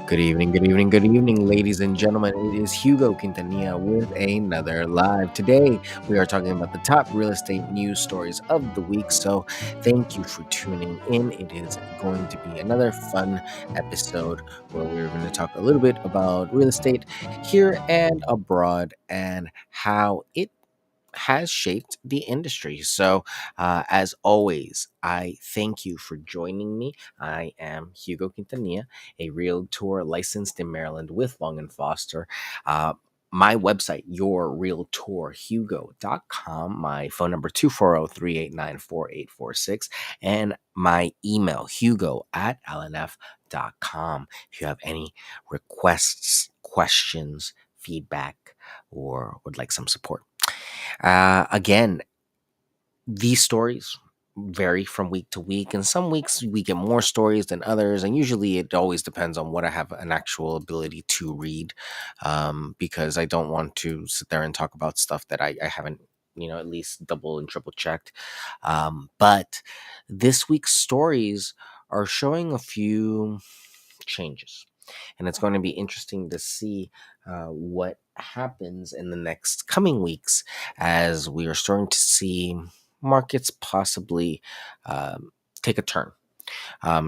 Good evening, ladies and gentlemen. It is Hugo Quintanilla with another live. Today, we are talking about the top real estate news stories of the week. So, thank you for tuning in. It is going to be another fun episode where we're going to talk a little bit about real estate here and abroad and how it has shaped the industry. So, as always, I thank you for joining me. I am Hugo Quintanilla, a realtor licensed in Maryland with Long and Foster. Uh, my website, yourrealtorhugo.com, my phone number 240-389-4846, and my email, hugo@lnf.com. If you have any requests, questions, feedback, or would like some support. Again, these stories vary from week to week, and some weeks we get more stories than others, and usually it always depends on what I have an actual ability to read, because I don't want to sit there and talk about stuff that I haven't, at least double and triple checked. But this week's stories are showing a few changes, and it's going to be interesting to see what happens in the next coming weeks as we are starting to see markets possibly take a turn.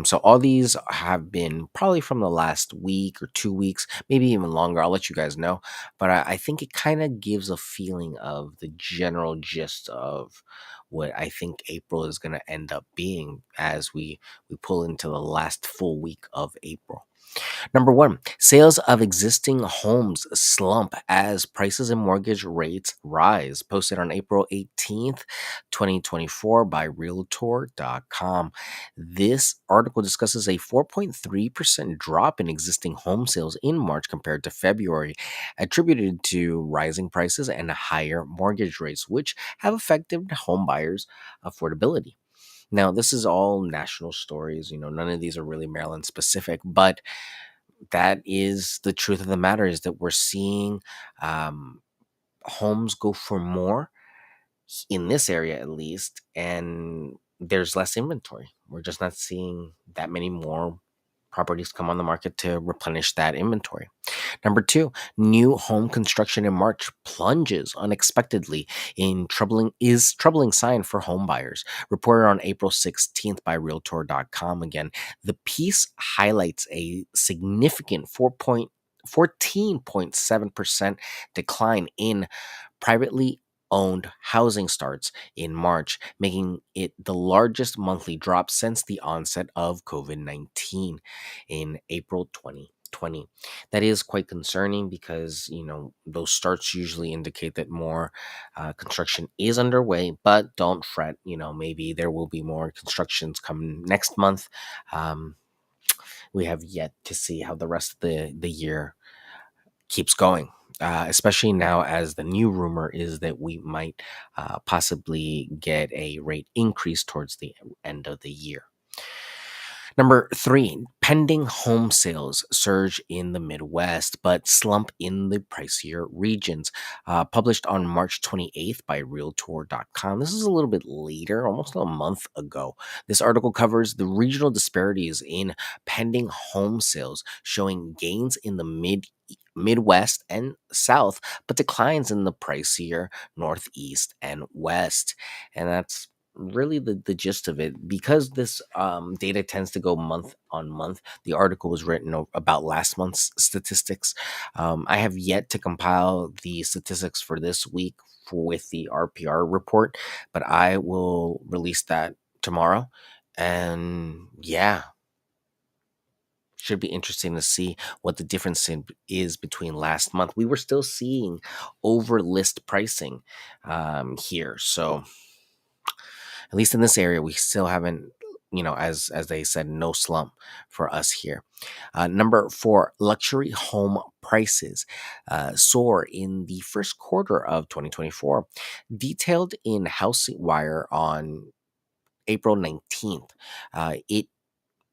So all these have been probably from the last week or 2 weeks, maybe even longer. I'll let you guys know, but I think it kind of gives a feeling of the general gist of what I think April is going to end up being as we pull into the last full week of April. Number one, sales of existing homes slump as prices and mortgage rates rise. Posted on April 18th, 2024 by Realtor.com. This article discusses a 4.3% drop in existing home sales in March compared to February, attributed to rising prices and higher mortgage rates, which have affected home buyers' affordability. Now, this is all national stories. None of these are really Maryland specific, but that is the truth of the matter is that we're seeing um, homes go for more in this area at least, and there's less inventory. We're just not seeing that many more properties come on the market to replenish that inventory. Number two, new home construction in March plunges unexpectedly in troubling sign for home buyers. Reported on April 16th by Realtor.com. Again, the piece highlights a significant 14.7% decline in privately owned housing starts in March, making it the largest monthly drop since the onset of COVID 19 in April 2020. That is quite concerning because, those starts usually indicate that more construction is underway, but don't fret. Maybe there will be more constructions come next month. Um, we have yet to see how the rest of the year keeps going. Especially now, as the new rumor is that we might possibly get a rate increase towards the end of the year. Number three, pending home sales surge in the Midwest, but slump in the pricier regions. Published on March 28th by Realtor.com. This is a little bit later, almost a month ago. This article covers the regional disparities in pending home sales, showing gains in the Midwest and South, but declines in the pricier Northeast and West. And that's really the gist of it. Because this data tends to go month on month, the article was written about last month's statistics. I have yet to compile the statistics for this week with the RPR report, but I will release that tomorrow. And yeah, should be interesting to see what the difference is between last month. We were still seeing over list pricing here. So at least in this area, we still haven't, as they said, no slump for us here. Number four, luxury home prices soar in the first quarter of 2024. Detailed in Housing Wire on April 19th, it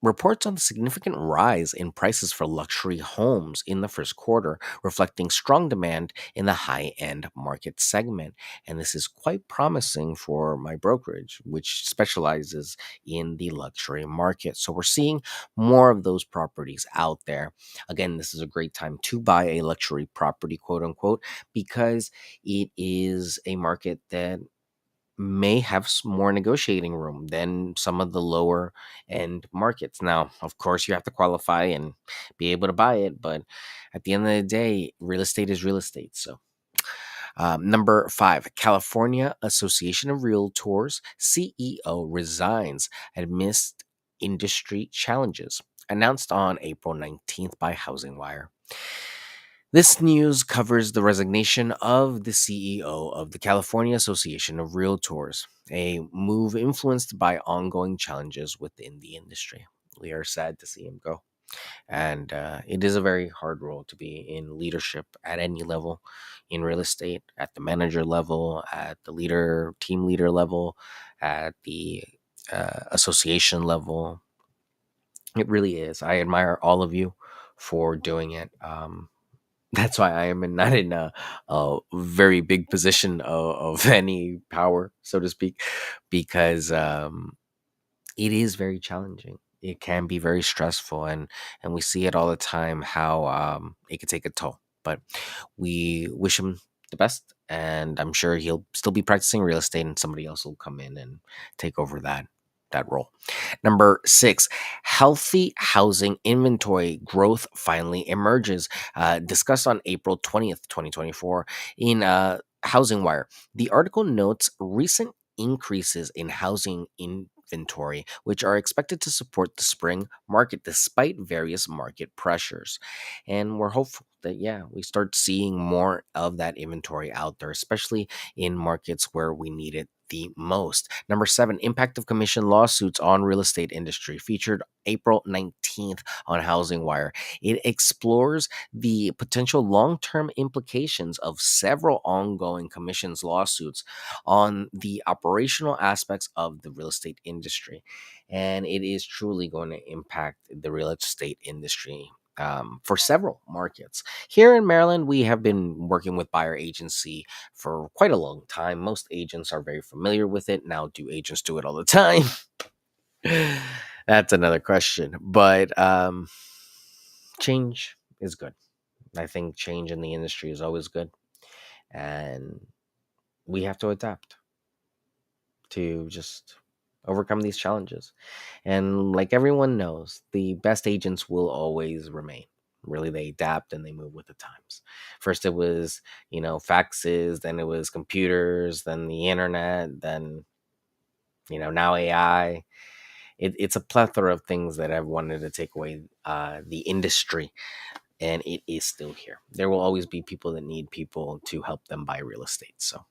reports on the significant rise in prices for luxury homes in the first quarter, reflecting strong demand in the high end market segment. And this is quite promising for my brokerage, which specializes in the luxury market. So we're seeing more of those properties out there. Again, this is a great time to buy a luxury property, quote unquote, because it is a market that may have more negotiating room than some of the lower end markets. Now, of course, you have to qualify and be able to buy it, but at the end of the day, real estate is real estate. So, number five, California Association of Realtors CEO resigns amidst industry challenges, announced on April 19th by Housing Wire. This news covers the resignation of the CEO of the California Association of Realtors, a move influenced by ongoing challenges within the industry. We are sad to see him go. And it is a very hard role to be in leadership at any level in real estate, at the manager level, at the team leader level, at the association level. It really is. I admire all of you for doing it. That's why I am not in a very big position of any power, so to speak, because it is very challenging. It can be very stressful, and we see it all the time how it can take a toll. But we wish him the best, and I'm sure he'll still be practicing real estate, and somebody else will come in and take over that role. Number six, healthy housing inventory growth finally emerges. Discussed on April 20th, 2024, in Housing Wire. The article notes recent increases in housing inventory, which are expected to support the spring market despite various market pressures. And we're hopeful that, yeah, we start seeing more of that inventory out there, especially in markets where we need it the most. Number seven, impact of commission lawsuits on real estate industry, featured April 19th on Housing Wire. It explores the potential long-term implications of several ongoing commissions lawsuits on the operational aspects of the real estate industry. And it is truly going to impact the real estate industry for several markets. Here in Maryland, we have been working with buyer agency for quite a long time. Most agents are very familiar with it. Now, do agents do it all the time? That's another question. But change is good. I think change in the industry is always good. And we have to adapt to just overcome these challenges. And like everyone knows, the best agents will always remain. Really, they adapt and they move with the times. First, it was, faxes, then it was computers, then the internet, then, now AI. It's a plethora of things that I've wanted to take away the industry, and it is still here. There will always be people that need people to help them buy real estate. So,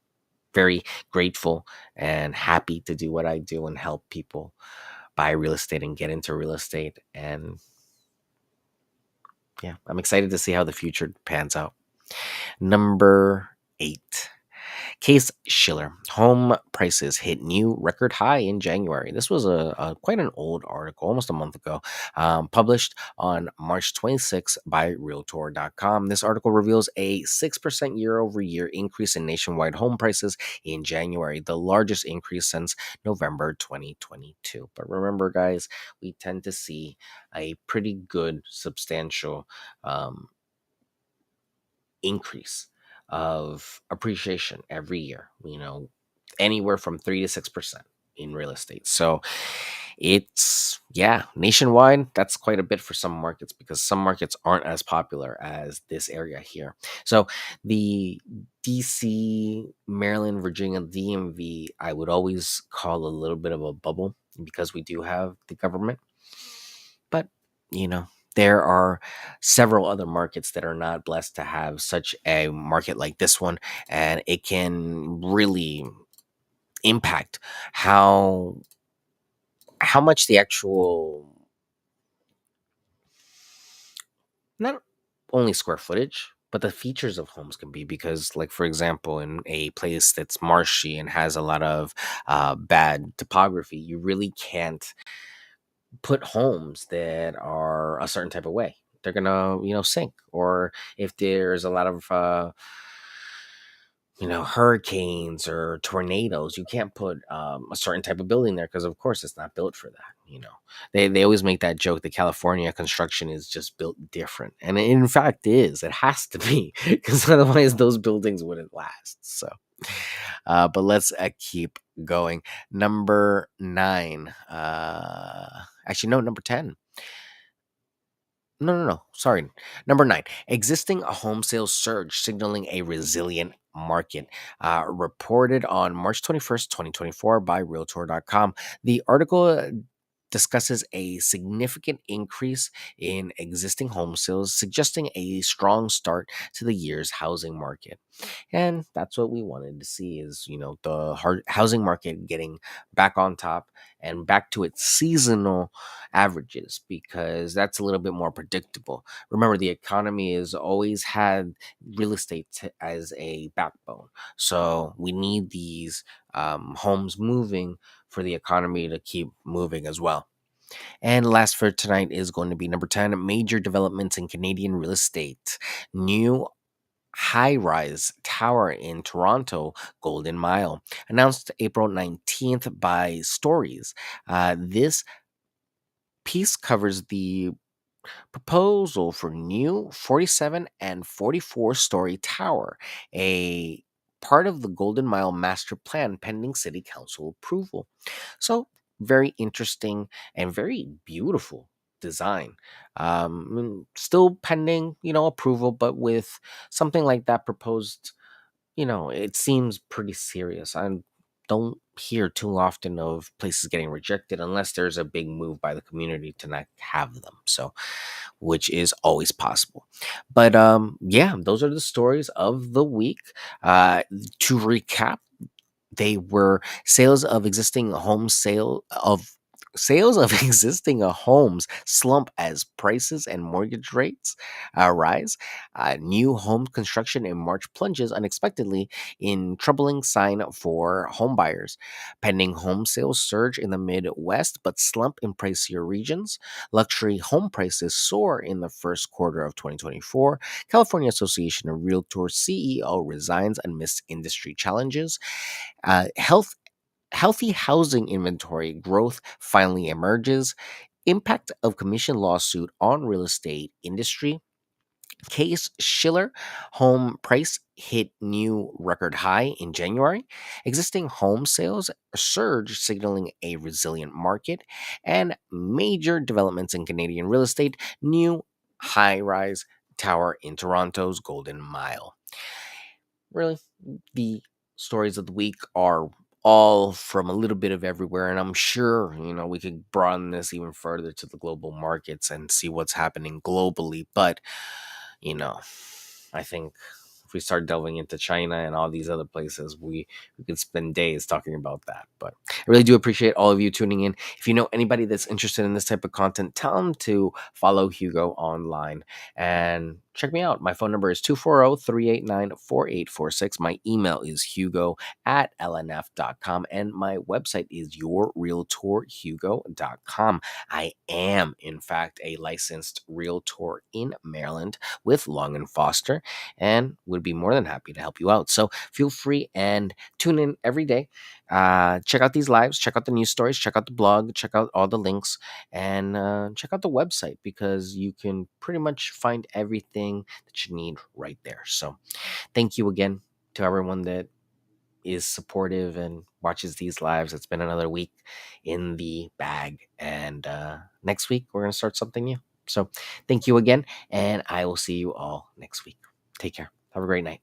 very grateful and happy to do what I do and help people buy real estate and get into real estate. And yeah, I'm excited to see how the future pans out. Number eight. Case Schiller, home prices hit new record high in January. This was a quite an old article, almost a month ago, published on March 26th by Realtor.com. This article reveals a 6% year over year increase in nationwide home prices in January, the largest increase since November 2022. But remember, guys, we tend to see a pretty good, substantial increase of appreciation every year, anywhere from 3 to 6% in real estate. So it's, yeah, nationwide, that's quite a bit for some markets because some markets aren't as popular as this area here. So the DC, Maryland, Virginia, DMV, I would always call a little bit of a bubble because we do have the government. But, you know, there are several other markets that are not blessed to have such a market like this one, and it can really impact how much the actual, not only square footage, but the features of homes can be. Because, like, for example, in a place that's marshy and has a lot of bad topography, you really can't put homes that are a certain type of way, they're gonna, sink. Or if there's a lot of hurricanes or tornadoes, you can't put a certain type of building there, because of course it's not built for that. They always make that joke that California construction is just built different, and it in fact is. It has to be because otherwise those buildings wouldn't last. So but let's keep going. Number 9, actually no, number 10. No, sorry. Number 9, existing home sales surge signaling a resilient market. Reported on March 21st, 2024 by Realtor.com. The article discusses a significant increase in existing home sales, suggesting a strong start to the year's housing market. And that's what we wanted to see, is, the housing market getting back on top and back to its seasonal averages, because that's a little bit more predictable. Remember, the economy has always had real estate as a backbone. So we need these homes moving for the economy to keep moving as well. And last for tonight is going to be number 10, major developments in Canadian real estate. New high rise tower in Toronto, Golden Mile, announced April 19th by Stories. This piece covers the proposal for new 47 and 44-story tower, a part of the Golden Mile master plan pending city council approval. So, very interesting and very beautiful design. Still pending, approval, but with something like that proposed, it seems pretty serious. I don't hear too often of places getting rejected unless there's a big move by the community to not have them. So, which is always possible. But yeah, those are the stories of the week. To recap, they were sales of existing homes slump as prices and mortgage rates rise. New home construction in March plunges unexpectedly in troubling sign for home buyers. Pending home sales surge in the Midwest but slump in pricier regions. Luxury home prices soar in the first quarter of 2024. California Association of Realtors CEO resigns amidst industry challenges. Healthy housing inventory growth finally emerges. Impact of commission lawsuit on real estate industry. Case Schiller home price hit new record high in January. Existing home sales surge, signaling a resilient market. And major developments in Canadian real estate. New high rise tower in Toronto's Golden Mile. Really, the stories of the week are all from a little bit of everywhere, and I'm sure, we could broaden this even further to the global markets and see what's happening globally. But you know I think if we start delving into China and all these other places, we could spend days talking about that. But I really do appreciate all of you tuning in. If you know anybody that's interested in this type of content, tell them to follow Hugo online and check me out. My phone number is 240-389-4846. My email is hugo@lnf.com, and my website is yourrealtorhugo.com. I am, in fact, a licensed realtor in Maryland with Long and Foster, and would be more than happy to help you out. So feel free and tune in every day. Check out these lives, check out the news stories, check out the blog, check out all the links, and check out the website, because you can pretty much find everything that you need right there. So thank you again to everyone that is supportive and watches these lives. It's been another week in the bag, and next week we're going to start something new. So thank you again, and I will see you all next week. Take care. Have a great night.